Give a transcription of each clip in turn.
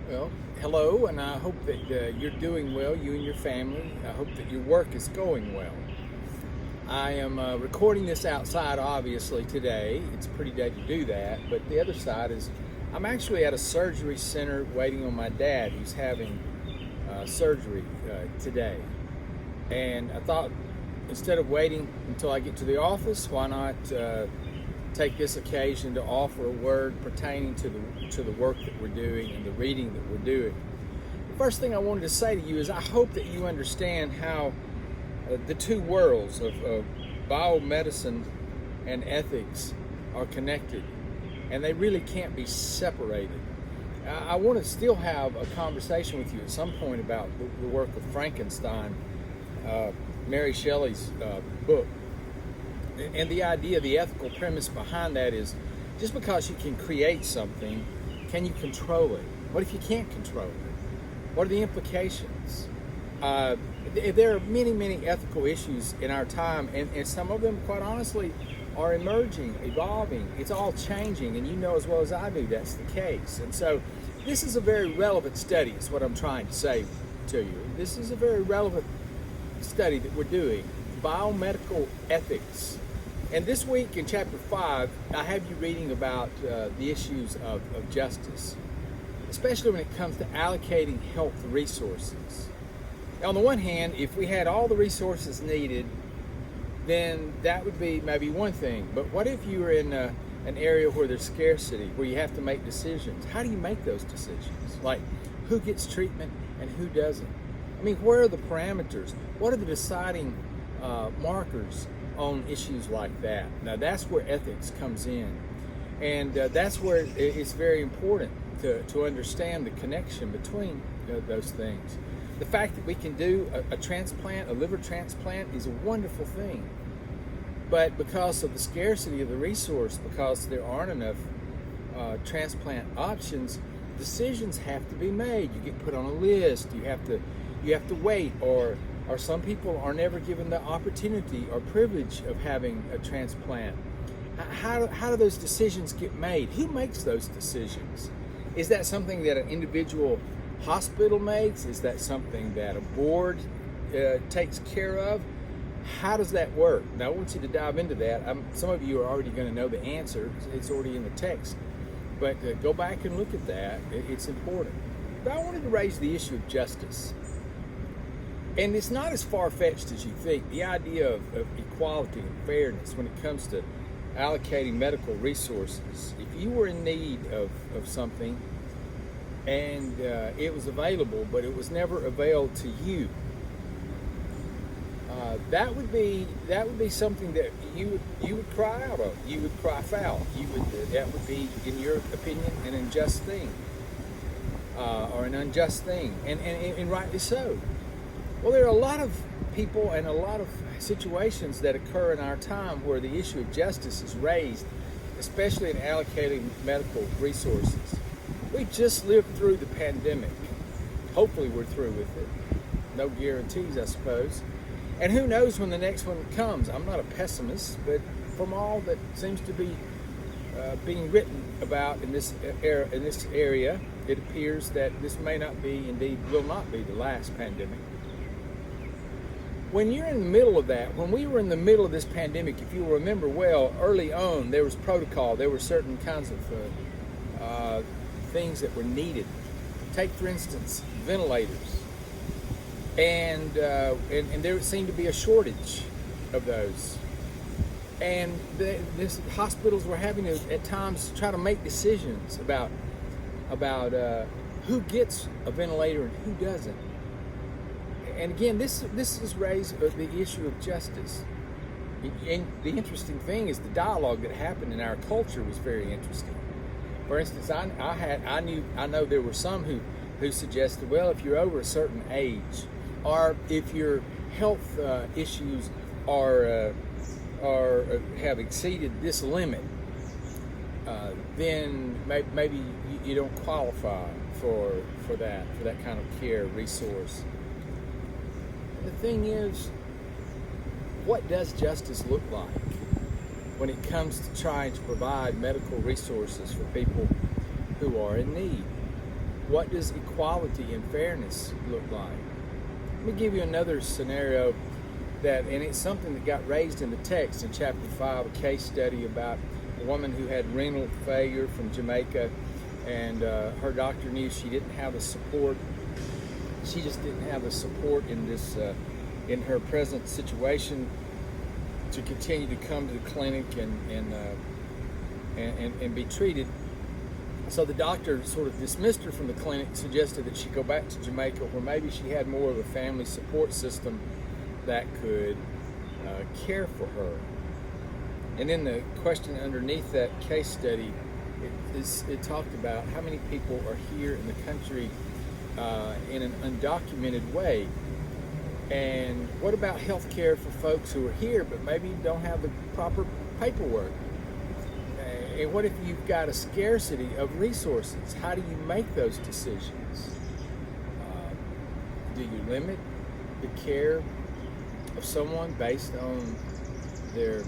Well, hello, and I hope that you're doing well, you and your family. I hope that your work is going well. I am recording this outside, obviously, today. It's a pretty day to do that, but the other side is I'm actually at a surgery center waiting on my dad who's having surgery today. And I thought instead of waiting until I get to the office, why not take this occasion to offer a word pertaining to the work that we're doing and the reading that we're doing. The first thing I wanted to say to you is I hope that you understand how the two worlds of biomedicine and ethics are connected, and they really can't be separated. I want to still have a conversation with you at some point about the work of Frankenstein, Mary Shelley's book. And the idea, the ethical premise behind that is just because you can create something, can you control it? What if you can't control it? What are the implications? There are many, many ethical issues in our time, and some of them, quite honestly, are emerging, evolving. It's all changing, and you know as well as I do that's the case. And so this is a very relevant study, is what I'm trying to say to you. This is a very relevant study that we're doing, biomedical ethics. And this week in chapter 5, I have you reading about the issues of justice, especially when it comes to allocating health resources. On the one hand, if we had all the resources needed, then that would be maybe one thing. But what if you were in an area where there's scarcity, where you have to make decisions? How do you make those decisions? Like, who gets treatment and who doesn't? I mean, where are the parameters? What are the deciding markers on issues like that? Now, that's where ethics comes in. And that's where it's very important to understand the connection between those things. The fact that we can do a transplant, a liver transplant, is a wonderful thing. But because of the scarcity of the resource, because there aren't enough transplant options, decisions have to be made. You get put on a list. You have to wait, or some people are never given the opportunity or privilege of having a transplant. How do those decisions get made? Who makes those decisions? Is that something that an individual hospital makes? Is that something that a board takes care of? How does that work? Now, I want you to dive into that. Some of you are already going to know the answer. It's already in the text. But go back and look at that. It's important. But I wanted to raise the issue of justice. And it's not as far-fetched as you think. The idea of equality and fairness when it comes to allocating medical resources. If you were in need of something and it was available, but it was never availed to you, that would be something that you would cry out of. You would cry foul. That would be, in your opinion, an unjust thing, or an unjust thing, and rightly so. Well, there are a lot of people and a lot of situations that occur in our time where the issue of justice is raised, especially in allocating medical resources. We just lived through the pandemic. Hopefully we're through with it. No guarantees, I suppose. And who knows when the next one comes. I'm not a pessimist, but from all that seems to be being written about in this area, it appears that this may not be, indeed will not be, the last pandemic. When you're in the middle of that, when we were in the middle of this pandemic, if you remember well, early on there was protocol. There were certain kinds of things that were needed. Take, for instance, ventilators. And there seemed to be a shortage of those. And hospitals were having to, at times, try to make decisions about who gets a ventilator and who doesn't. And again, this has raised the issue of justice. And the interesting thing is the dialogue that happened in our culture was very interesting. For instance, I know there were some who suggested, well, if you're over a certain age, or if your health issues are have exceeded this limit, then maybe you don't qualify for that kind of care resource. The thing is, what does justice look like when it comes to trying to provide medical resources for people who are in need? What does equality and fairness look like? Let me give you another scenario and it's something that got raised in the text in chapter 5, a case study about a woman who had renal failure from Jamaica, and her doctor knew she didn't have the support. She just didn't have the support in her present situation to continue to come to the clinic and be treated. So the doctor sort of dismissed her from the clinic, suggested that she go back to Jamaica, where maybe she had more of a family support system that could care for her. And then the question underneath that case study, it talked about how many people are here in the country in an undocumented way. And what about health care for folks who are here but maybe don't have the proper paperwork? And what if you've got a scarcity of resources? How do you make those decisions? Do you limit the care of someone based on their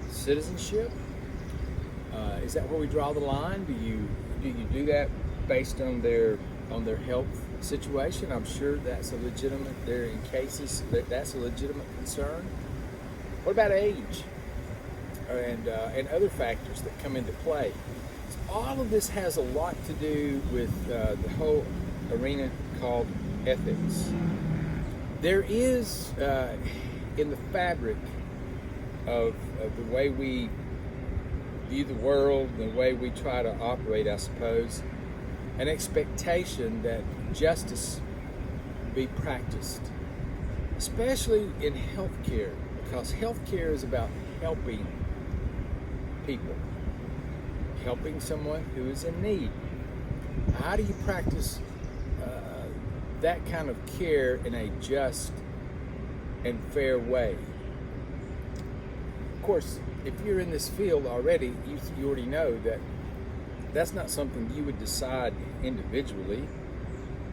citizenship? Is that where we draw the line? Do you do that based on their health situation? I'm sure that's a legitimate. There in cases that's a legitimate concern. What about age and other factors that come into play? So all of this has a lot to do with the whole arena called ethics. There is in the fabric of the way we view the world, the way we try to operate, I suppose, an expectation that justice be practiced, especially in healthcare, because healthcare is about helping people, helping someone who is in need. How do you practice that kind of care in a just and fair way? Of course, if you're in this field already, you already know that that's not something you would decide individually.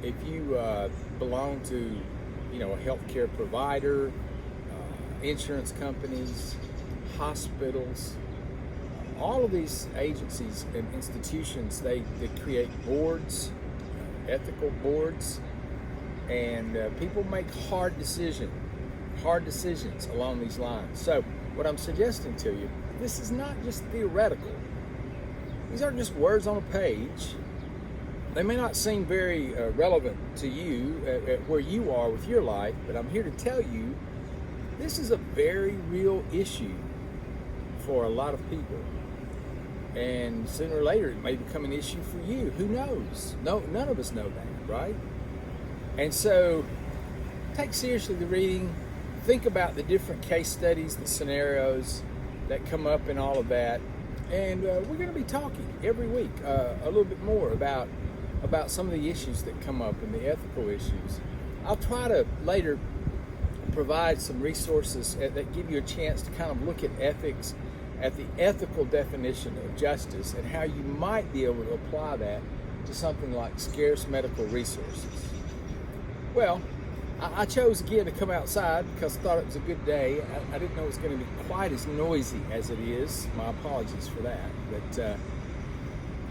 If you belong to, a healthcare provider, insurance companies, hospitals, all of these agencies and institutions, they create boards, ethical boards, and people make hard decisions along these lines. So what I'm suggesting to you, this is not just theoretical. These aren't just words on a page. They may not seem very relevant to you at where you are with your life, but I'm here to tell you this is a very real issue for a lot of people. And sooner or later, it may become an issue for you. Who knows? No, none of us know that, right? And so take seriously the reading. Think about the different case studies, the scenarios that come up and all of that. And we're going to be talking every week a little bit more about some of the issues that come up and the ethical issues. I'll try to later provide some resources that give you a chance to kind of look at ethics, at the ethical definition of justice, and how you might be able to apply that to something like scarce medical resources. Well, I chose again to come outside because I thought it was a good day. I didn't know it was going to be quite as noisy as it is. My apologies for that. But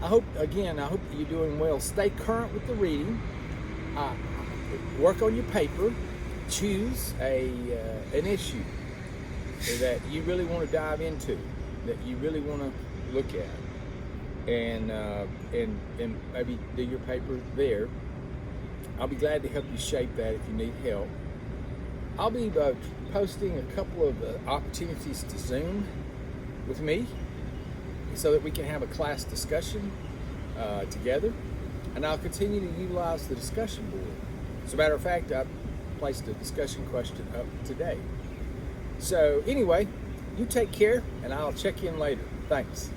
I hope that you're doing well. Stay current with the reading. Work on your paper. Choose an issue that you really want to dive into, that you really want to look at, and maybe do your paper there. I'll be glad to help you shape that if you need help. I'll be posting a couple of opportunities to Zoom with me so that we can have a class discussion together, and I'll continue to utilize the discussion board. As a matter of fact, I placed a discussion question up today. So anyway, you take care, and I'll check in later. Thanks.